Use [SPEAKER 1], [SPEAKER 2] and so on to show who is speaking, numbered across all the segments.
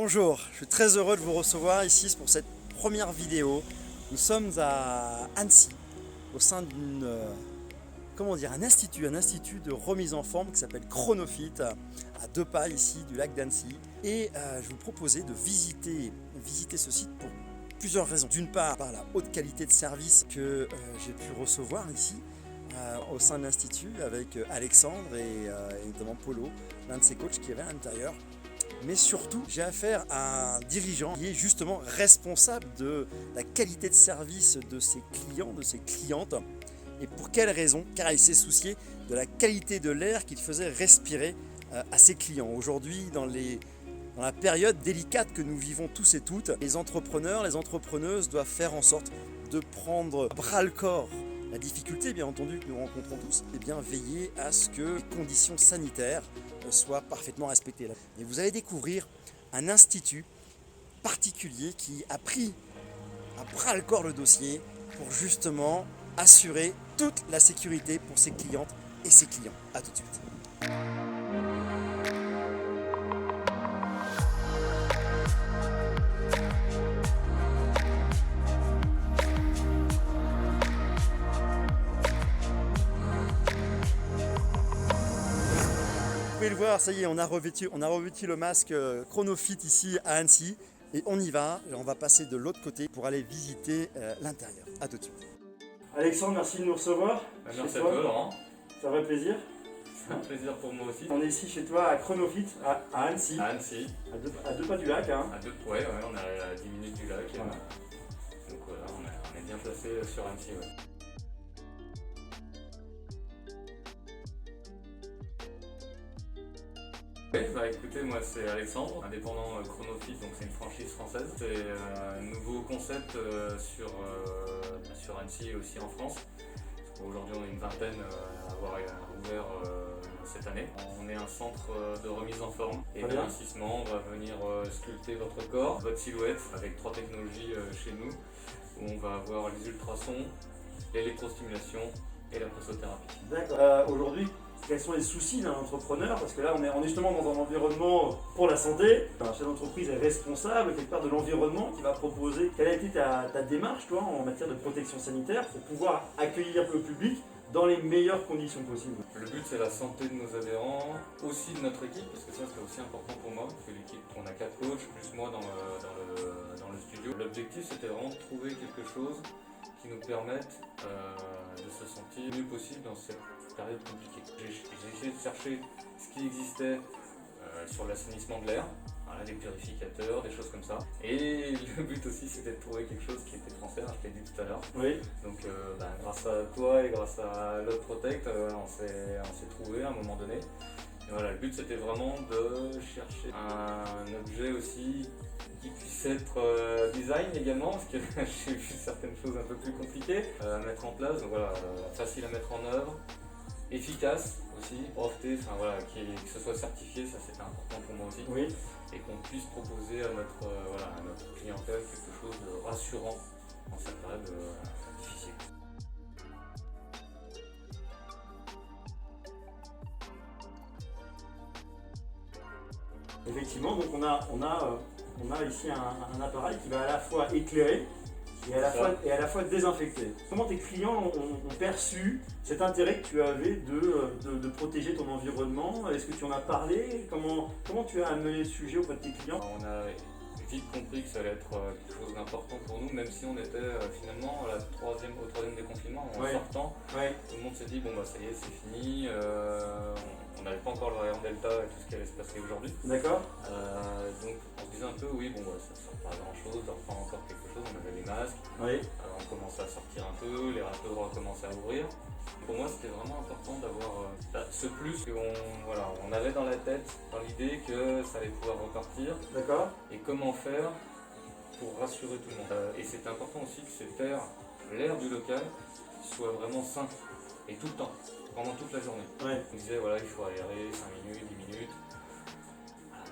[SPEAKER 1] Bonjour, je suis très heureux de vous recevoir ici pour cette première vidéo. Nous sommes à Annecy, au sein un institut de remise en forme qui s'appelle Chronofit, à 2 pas ici du lac d'Annecy. Et je vous proposais de visiter ce site pour plusieurs raisons. D'une part, par la haute qualité de service que j'ai pu recevoir ici, au sein de l'institut, avec Alexandre et notamment Polo, l'un de ses coachs qui avait à l'intérieur. Mais surtout, j'ai affaire à un dirigeant qui est justement responsable de la qualité de service de ses clients, de ses clientes. Et pour quelle raison? Car il s'est soucié de la qualité de l'air qu'il faisait respirer à ses clients. Aujourd'hui, dans la période délicate que nous vivons tous et toutes, les entrepreneurs, les entrepreneuses doivent faire en sorte de prendre à bras le corps la difficulté, bien entendu, que nous rencontrons tous, et bien veiller à ce que les conditions sanitaires soient parfaitement respectées. Et vous allez découvrir un institut particulier qui a pris à bras le corps le dossier pour justement assurer toute la sécurité pour ses clientes et ses clients. A tout de suite. Vous pouvez le voir, ça y est, on a revêtu le masque Chronofit ici à Annecy et on y va. On va passer de l'autre côté pour aller visiter l'intérieur. A tout de suite. Alexandre, merci de nous recevoir.
[SPEAKER 2] Merci à toi, Laurent.
[SPEAKER 1] Ça va plaisir.
[SPEAKER 2] C'est un plaisir pour moi aussi.
[SPEAKER 1] On est ici chez toi à Chronofit à Annecy.
[SPEAKER 2] À Annecy.
[SPEAKER 1] À deux pas du lac. Hein.
[SPEAKER 2] Ouais, on est à 10 minutes du lac. Voilà. Donc voilà, on est bien placé sur Annecy. Ouais. Oui, écoutez, moi c'est Alexandre, indépendant Chronofit, donc c'est une franchise française. C'est un nouveau concept sur Annecy et aussi en France. Aujourd'hui on est une vingtaine à avoir ouvert cette année. On est un centre de remise en forme et d'investissement. On va venir sculpter votre corps, votre silhouette avec 3 technologies chez nous où on va avoir les ultrasons, l'électrostimulation et la pressothérapie.
[SPEAKER 1] D'accord. Aujourd'hui, quels sont les soucis d'un entrepreneur? Parce que là, on est justement dans un environnement pour la santé. Un chef d'entreprise est responsable quelque part de l'environnement qui va proposer. Quelle a été ta démarche, toi, en matière de protection sanitaire pour pouvoir accueillir le public dans les meilleures conditions possibles?
[SPEAKER 2] Le but, c'est la santé de nos adhérents, aussi de notre équipe, parce que ça, c'est aussi important pour moi. Parce que l'équipe, on a 4 coachs, plus moi dans le studio. L'objectif, c'était vraiment de trouver quelque chose qui nous permette de se sentir le mieux possible dans cette période compliquée. J'ai essayé de chercher ce qui existait sur l'assainissement de l'air, voilà, des purificateurs, des choses comme ça. Et le but aussi, c'était de trouver quelque chose qui était français, je t'ai dit tout à l'heure.
[SPEAKER 1] Oui.
[SPEAKER 2] Donc grâce à toi et grâce à Love Protect, on s'est trouvé à un moment donné. Et voilà, le but c'était vraiment de chercher un objet aussi qui puisse être design également, parce que j'ai vu certaines choses un peu plus compliquées à mettre en place. Donc voilà, facile à mettre en œuvre, efficace aussi, breveté, enfin voilà, que ce soit certifié, ça c'était important pour moi aussi.
[SPEAKER 1] Oui.
[SPEAKER 2] Et qu'on puisse proposer à notre clientèle quelque chose de rassurant dans cette période difficile.
[SPEAKER 1] Effectivement, donc on a ici un appareil qui va à la fois éclairer et à la fois désinfecter. Comment tes clients ont perçu cet intérêt que tu avais de protéger ton environnement? Est-ce que tu en as parlé? Comment tu as amené le sujet auprès de tes clients?
[SPEAKER 2] On a vite compris que ça allait être quelque chose d'important pour nous, même si on était finalement au troisième déconfinement, en sortant.
[SPEAKER 1] Ouais.
[SPEAKER 2] Tout le monde s'est dit, bon bah ça y est, c'est fini. On n'avait pas encore le variant Delta et tout ce qui allait se passer aujourd'hui.
[SPEAKER 1] D'accord.
[SPEAKER 2] Donc on se disait un peu, oui, bon bah ça ne sert pas à grand chose, de reprendre encore quelque chose. On avait les masques,
[SPEAKER 1] Oui.
[SPEAKER 2] on commençait à sortir un peu, les restaurants commençaient à ouvrir. Pour moi, c'était vraiment important d'avoir ce plus on avait dans la tête, dans l'idée que ça allait pouvoir repartir.
[SPEAKER 1] D'accord.
[SPEAKER 2] Et comment faire pour rassurer tout le monde. Et c'est important aussi que l'air du local soit vraiment sain, et tout le temps, pendant toute la journée.
[SPEAKER 1] Ouais.
[SPEAKER 2] On disait, voilà, il faut aérer 5 minutes, 10 minutes.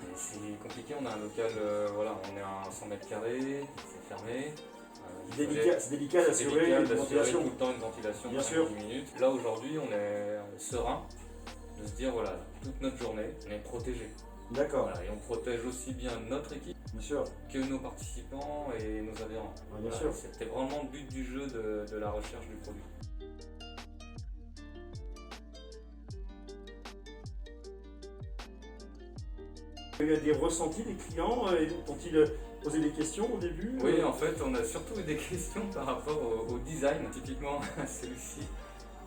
[SPEAKER 2] Mais c'est compliqué, on a un local, on est à 100 mètres carrés, c'est fermé.
[SPEAKER 1] C'est délicat d'assurer une ventilation.
[SPEAKER 2] Tout le temps une ventilation
[SPEAKER 1] Bien
[SPEAKER 2] de
[SPEAKER 1] sûr.
[SPEAKER 2] 10 minutes. Là aujourd'hui on est serein de se dire voilà, toute notre journée on est protégé.
[SPEAKER 1] D'accord,
[SPEAKER 2] Voilà, et on protège aussi bien notre équipe
[SPEAKER 1] bien sûr.
[SPEAKER 2] que nos participants et nos adhérents.
[SPEAKER 1] Ouais, bien
[SPEAKER 2] Voilà,
[SPEAKER 1] sûr.
[SPEAKER 2] c'était vraiment le but du jeu de la recherche du produit.
[SPEAKER 1] Il y a des ressentis des clients, ont-ils posé des questions au début?
[SPEAKER 2] Oui, en fait, on a surtout eu des questions par rapport au design. Typiquement, celui-ci,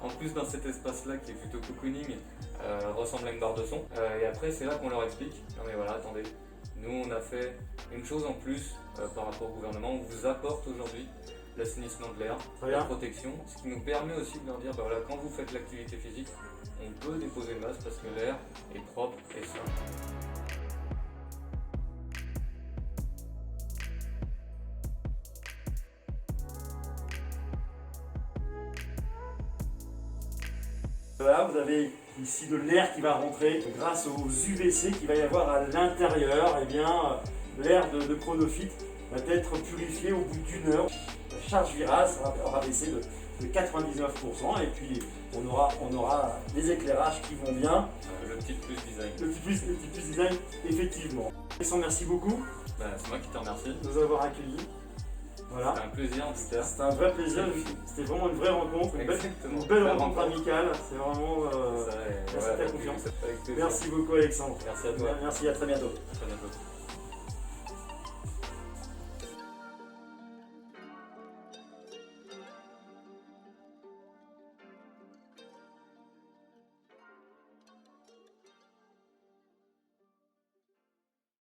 [SPEAKER 2] en plus dans cet espace-là qui est plutôt cocooning, ressemble à une barre de son. Et après, c'est là qu'on leur explique, non mais voilà, attendez, nous on a fait une chose en plus par rapport au gouvernement, on vous apporte aujourd'hui l'assainissement de l'air,
[SPEAKER 1] Très
[SPEAKER 2] la
[SPEAKER 1] bien.
[SPEAKER 2] protection, ce qui nous permet aussi de leur dire, bah voilà, quand vous faites l'activité physique, on peut déposer le masque parce que l'air est propre et sain.
[SPEAKER 1] Voilà, vous avez ici de l'air qui va rentrer grâce aux UVC qu'il va y avoir à l'intérieur. Et bien, l'air de Chronofit va être purifié au bout d'une heure. La charge virale aura baissé de 99% et puis on aura des éclairages qui vont bien.
[SPEAKER 2] Le petit plus design.
[SPEAKER 1] Le petit plus design, effectivement. Alexandre, merci beaucoup
[SPEAKER 2] Bah, c'est moi qui te remercie.
[SPEAKER 1] de nous avoir accueillis. Voilà.
[SPEAKER 2] C'était un plaisir en tout cas.
[SPEAKER 1] C'était un vrai plaisir, c'était vraiment une vraie rencontre,
[SPEAKER 2] Exactement.
[SPEAKER 1] une belle
[SPEAKER 2] La
[SPEAKER 1] rencontre
[SPEAKER 2] rencontre.
[SPEAKER 1] amicale. C'est vraiment.
[SPEAKER 2] Ça, et
[SPEAKER 1] merci
[SPEAKER 2] voilà,
[SPEAKER 1] de ta confiance.
[SPEAKER 2] avec plaisir.
[SPEAKER 1] Merci beaucoup, Alexandre.
[SPEAKER 2] Merci à toi.
[SPEAKER 1] Merci, à très bientôt.
[SPEAKER 2] À très bientôt.